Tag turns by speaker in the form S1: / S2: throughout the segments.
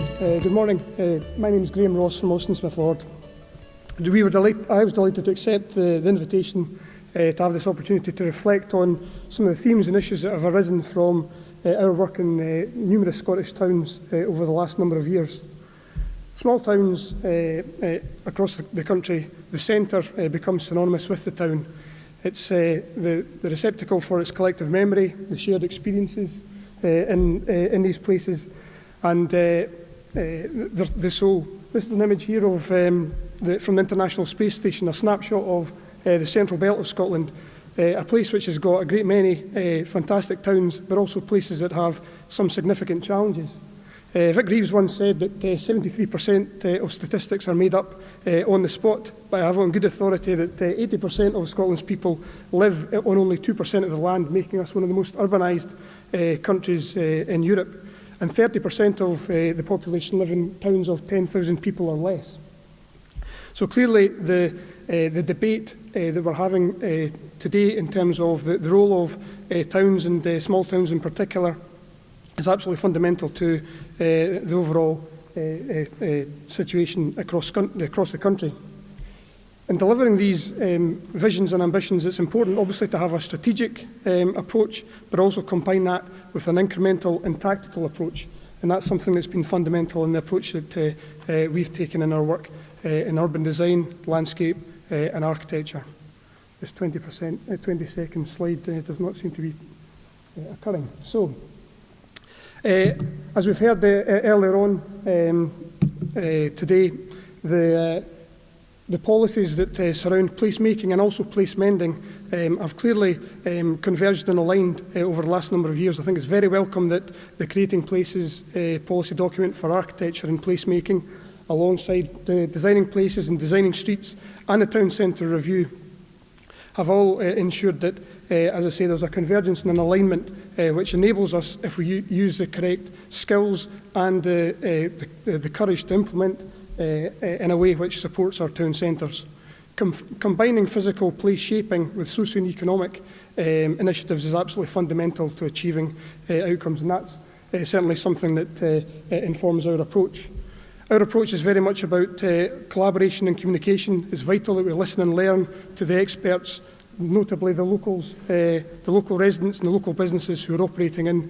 S1: Good morning. My name is Graham Ross from Austin Smith Lord. I was delighted to accept the invitation to have this opportunity to reflect on some of the themes and issues that have arisen from our work in numerous Scottish towns over the last number of years. Small towns across the country, the centre becomes synonymous with the town. It's the receptacle for its collective memory, the shared experiences in these places, and the soul. This is an image here of from the International Space Station, a snapshot of the central belt of Scotland, a place which has got a great many fantastic towns, but also places that have some significant challenges. Vic Reeves once said that 73% of statistics are made up on the spot, but I have on good authority that 80% of Scotland's people live on only 2% of the land, making us one of the most urbanised countries in Europe. And 30% of the population live in towns of 10,000 people or less. So clearly the debate that we're having today in terms of the role of towns and small towns in particular is absolutely fundamental to the overall situation across the country. In delivering these visions and ambitions, it's important obviously to have a strategic approach, but also combine that with an incremental and tactical approach. And that's something that's been fundamental in the approach that we've taken in our work in urban design, landscape and architecture. This 20-second slide does not seem to be occurring. So, as we've heard earlier on today, the policies that surround placemaking and also place mending have clearly converged and aligned over the last number of years. I think it's very welcome that the Creating Places policy document for architecture and placemaking, alongside designing places and designing streets and the town centre review, have all ensured that, as I say, there's a convergence and an alignment which enables us, if we use the correct skills and the courage to implement in a way which supports our town centres. Combining physical place shaping with socio and economic initiatives is absolutely fundamental to achieving outcomes, and that's certainly something that informs our approach. Our approach is very much about collaboration and communication. It's vital that we listen and learn to the experts, notably the locals, the local residents and the local businesses who are operating in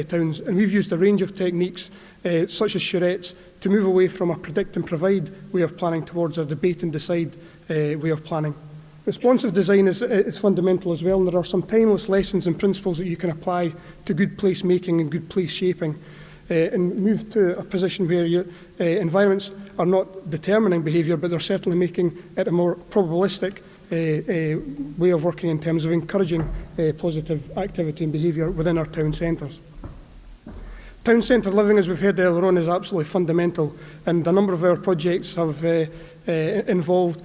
S1: towns. And we've used a range of techniques, such as charrettes, to move away from a predict and provide way of planning towards a debate and decide way of planning. Responsive design is fundamental as well, and there are some timeless lessons and principles that you can apply to good place making and good place shaping, and move to a position where your environments are not determining behaviour, but they're certainly making it a more probabilistic way of working in terms of encouraging positive activity and behaviour within our town centres. Town centre living, as we've heard earlier on, is absolutely fundamental, and a number of our projects have involved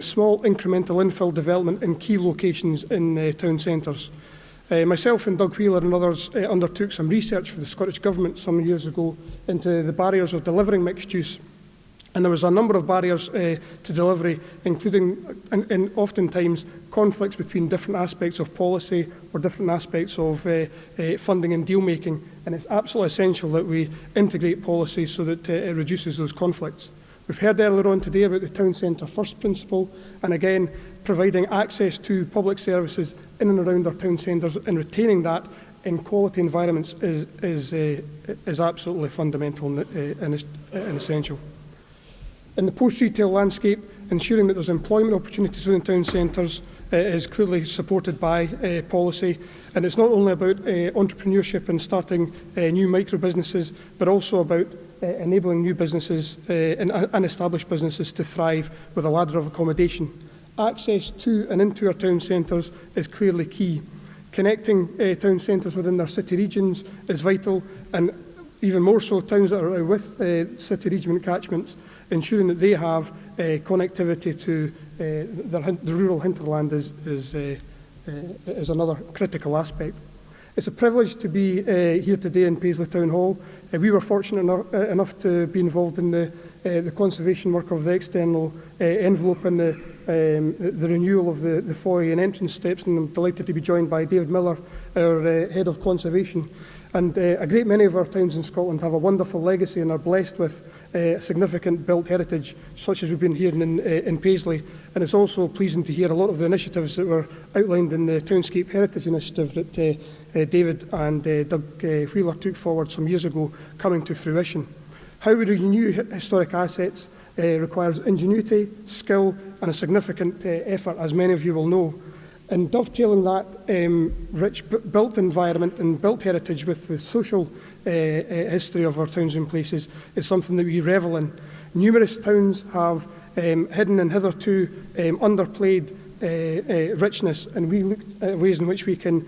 S1: small incremental infill development in key locations in town centres. Myself and Doug Wheeler and others undertook some research for the Scottish Government some years ago into the barriers of delivering mixed use. And there was a number of barriers to delivery, including and oftentimes conflicts between different aspects of policy or different aspects of funding and deal making. And it's absolutely essential that we integrate policy so that it reduces those conflicts. We've heard earlier on today about the town centre first principle, and again, providing access to public services in and around our town centres and retaining that in quality environments is absolutely fundamental and essential. In the post-retail landscape, ensuring that there's employment opportunities within town centres is clearly supported by policy, and it's not only about entrepreneurship and starting new micro-businesses, but also about enabling new businesses and unestablished businesses to thrive with a ladder of accommodation. Access to and into our town centres is clearly key. Connecting town centres within their city regions is vital, and even more so towns that are with city region catchments, ensuring that they have connectivity to the rural hinterland is another critical aspect. It's a privilege to be here today in Paisley Town Hall. We were fortunate enough to be involved in the conservation work of the external envelope and the renewal of the foyer and entrance steps, and I'm delighted to be joined by David Miller, our Head of Conservation. And a great many of our towns in Scotland have a wonderful legacy and are blessed with significant built heritage, such as we've been hearing in Paisley. And it's also pleasing to hear a lot of the initiatives that were outlined in the Townscape Heritage Initiative that David and Doug Wheeler took forward some years ago coming to fruition. How we renew historic assets requires ingenuity, skill and a significant effort, as many of you will know. And dovetailing that rich built environment and built heritage with the social history of our towns and places is something that we revel in. Numerous towns have hidden and hitherto underplayed richness, and we look at ways in which we can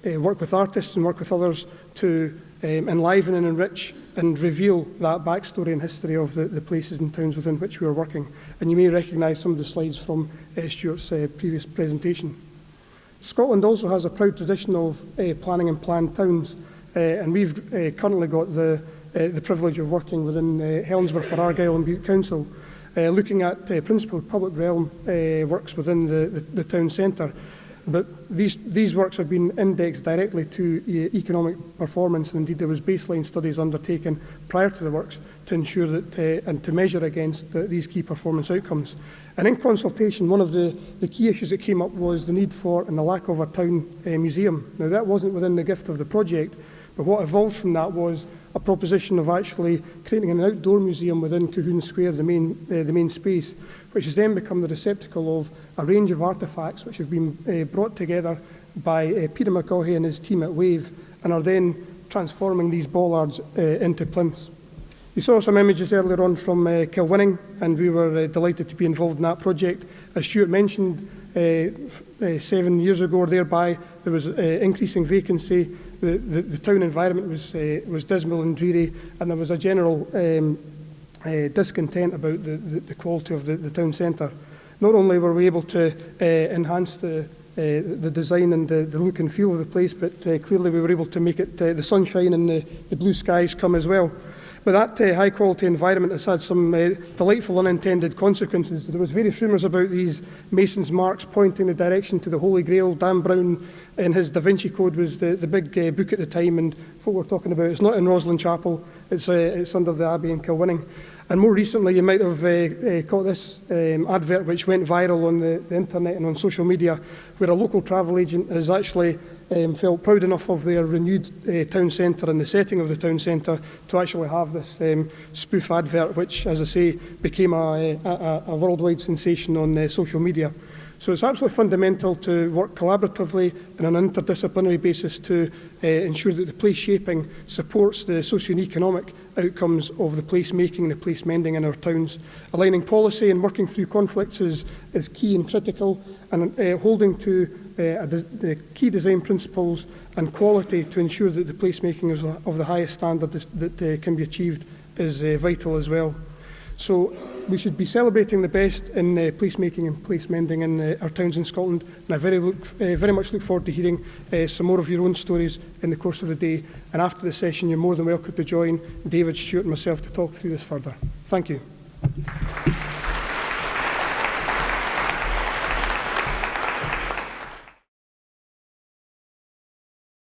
S1: work with artists and work with others to enliven and enrich and reveal that backstory and history of the places and towns within which we are working. And you may recognise some of the slides from Stuart's previous presentation. Scotland also has a proud tradition of planning and planned towns, and we've currently got the privilege of working within Helensburgh for Argyll and Bute Council, looking at principal public realm works within the town centre. But these works have been indexed directly to economic performance, and indeed there was baseline studies undertaken prior to the works to ensure that and to measure against these key performance outcomes. And in consultation, one of the key issues that came up was the need for and the lack of a town museum. Now that wasn't within the gift of the project, but what evolved from that was a proposition of actually creating an outdoor museum within Cahoon Square, the main space, which has then become the receptacle of a range of artefacts which have been brought together by Peter McCaughey and his team at Wave, and are then transforming these bollards into plinths. You saw some images earlier on from Kilwinning, and we were delighted to be involved in that project. As Stuart mentioned, 7 years ago or thereby, there was increasing vacancy. The town environment was dismal and dreary, and there was a general discontent about the quality of the town centre. Not only were we able to enhance the design and the look and feel of the place, but clearly we were able to make it the sunshine and the blue skies come as well. But that high quality environment has had some delightful unintended consequences. There was various rumours about these masons' marks pointing the direction to the Holy Grail. Dan Brown in his Da Vinci Code was the big book at the time, and what we're talking about, it's not in Roslin Chapel, it's under the Abbey in Kilwinning. And more recently, you might have caught this advert which went viral on the internet and on social media, where a local travel agent has actually felt proud enough of their renewed town centre and the setting of the town centre to actually have this spoof advert, which, as I say, became a worldwide sensation on social media. So it's absolutely fundamental to work collaboratively on an interdisciplinary basis to ensure that the place shaping supports the socio and economic outcomes of the place making and the place mending in our towns. Aligning policy and working through conflicts is key and critical, and holding to the key design principles and quality to ensure that the place making is of the highest standard that can be achieved is vital as well. So we should be celebrating the best in placemaking and place mending in our towns in Scotland, and I very much look forward to hearing some more of your own stories in the course of the day. And after the session, you're more than welcome to join David, Stuart and myself to talk through this further. Thank you.